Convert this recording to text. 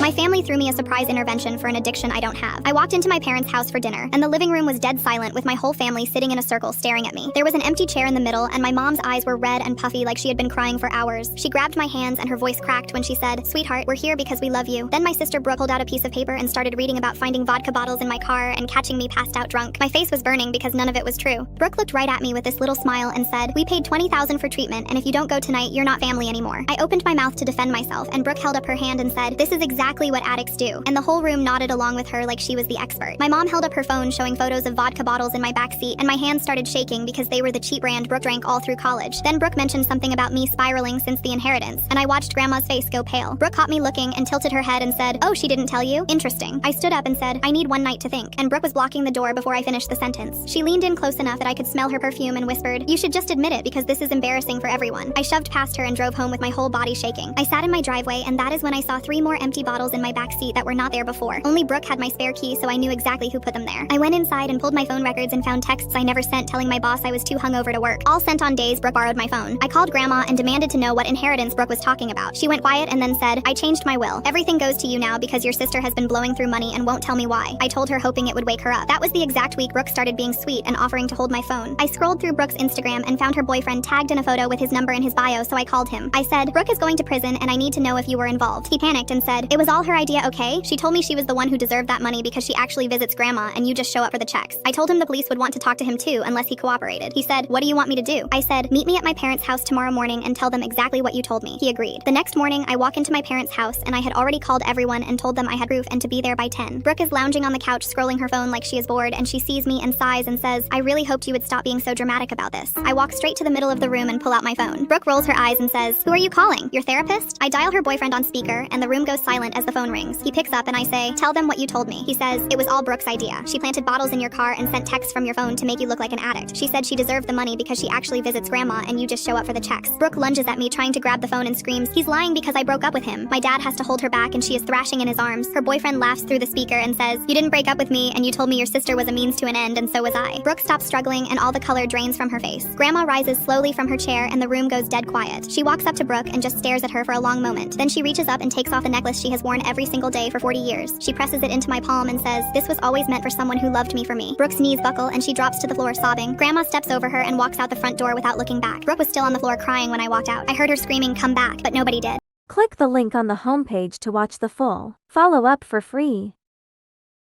My family threw me a surprise intervention for an addiction I don't have. I walked into my parents' house for dinner, and the living room was dead silent with my whole family sitting in a circle staring at me. There was an empty chair in the middle, and my mom's eyes were red and puffy like she had been crying for hours. She grabbed my hands and her voice cracked when she said, "Sweetheart, we're here because we love you." Then my sister Brooke pulled out a piece of paper and started reading about finding vodka bottles in my car and catching me passed out drunk. My face was burning because none of it was true. Brooke looked right at me with this little smile and said, "We paid $20,000 for treatment, and if you don't go tonight, you're not family anymore." I opened my mouth to defend myself, and Brooke held up her hand and said, "This is exactly what addicts do." And the whole room nodded along with her like she was the expert. My mom held up her phone showing photos of vodka bottles in my backseat, and my hands started shaking because they were the cheap brand Brooke drank all through college. Then Brooke mentioned something about me spiraling since the inheritance, and I watched Grandma's face go pale. Brooke caught me looking and tilted her head and said, "Oh, she didn't tell you? Interesting." I stood up and said, "I need one night to think," and Brooke was blocking the door before I finished the sentence. She leaned in close enough that I could smell her perfume and whispered, "You should just admit it because this is embarrassing for everyone." I shoved past her and drove home with my whole body shaking. I sat in my driveway, and that is when I saw 3 more empty bottles in my backseat that were not there before. Only Brooke had my spare key, so I knew exactly who put them there. I went inside and pulled my phone records and found texts I never sent telling my boss I was too hungover to work, all sent on days Brooke borrowed my phone. I called Grandma and demanded to know what inheritance Brooke was talking about. She went quiet and then said, "I changed my will. Everything goes to you now because your sister has been blowing through money and won't tell me why." I told her hoping it would wake her up. That was the exact week Brooke started being sweet and offering to hold my phone. I scrolled through Brooke's Instagram and found her boyfriend tagged in a photo with his number in his bio, so I called him. I said, "Brooke is going to prison and I need to know if you were involved." He panicked and said, "It was all her idea, okay? She told me she was the one who deserved that money because she actually visits Grandma and you just show up for the checks." I told him the police would want to talk to him too unless he cooperated. He said, "What do you want me to do?" I said, "Meet me at my parents' house tomorrow morning and tell them exactly what you told me." He agreed. The next morning, I walk into my parents' house and I had already called everyone and told them I had proof and to be there by 10. Brooke is lounging on the couch scrolling her phone like she is bored, and she sees me and sighs and says, "I really hoped you would stop being so dramatic about this." I walk straight to the middle of the room and pull out my phone. Brooke rolls her eyes and says, "Who are you calling? Your therapist?" I dial her boyfriend on speaker and the room goes silent as the phone rings. He picks up and I say, "Tell them what you told me." He says, "It was all Brooke's idea. She planted bottles in your car and sent texts from your phone to make you look like an addict. She said she deserved the money because she actually visits Grandma and you just show up for the checks." Brooke lunges at me trying to grab the phone and screams, "He's lying because I broke up with him." My dad has to hold her back and she is thrashing in his arms. Her boyfriend laughs through the speaker and says, "You didn't break up with me and you told me your sister was a means to an end and so was I." Brooke stops struggling and all the color drains from her face. Grandma rises slowly from her chair and the room goes dead quiet. She walks up to Brooke and just stares at her for a long moment. Then she reaches up and takes off a necklace she has worn every single day for 40 years. She presses it into my palm and says, "This was always meant for someone who loved me for me." Brooke's knees buckle and she drops to the floor sobbing. Grandma steps over her and walks out the front door without looking back. Brooke was still on the floor crying when I walked out. I heard her screaming, "Come back," but nobody did. Click the link on the homepage to watch the full follow-up for free.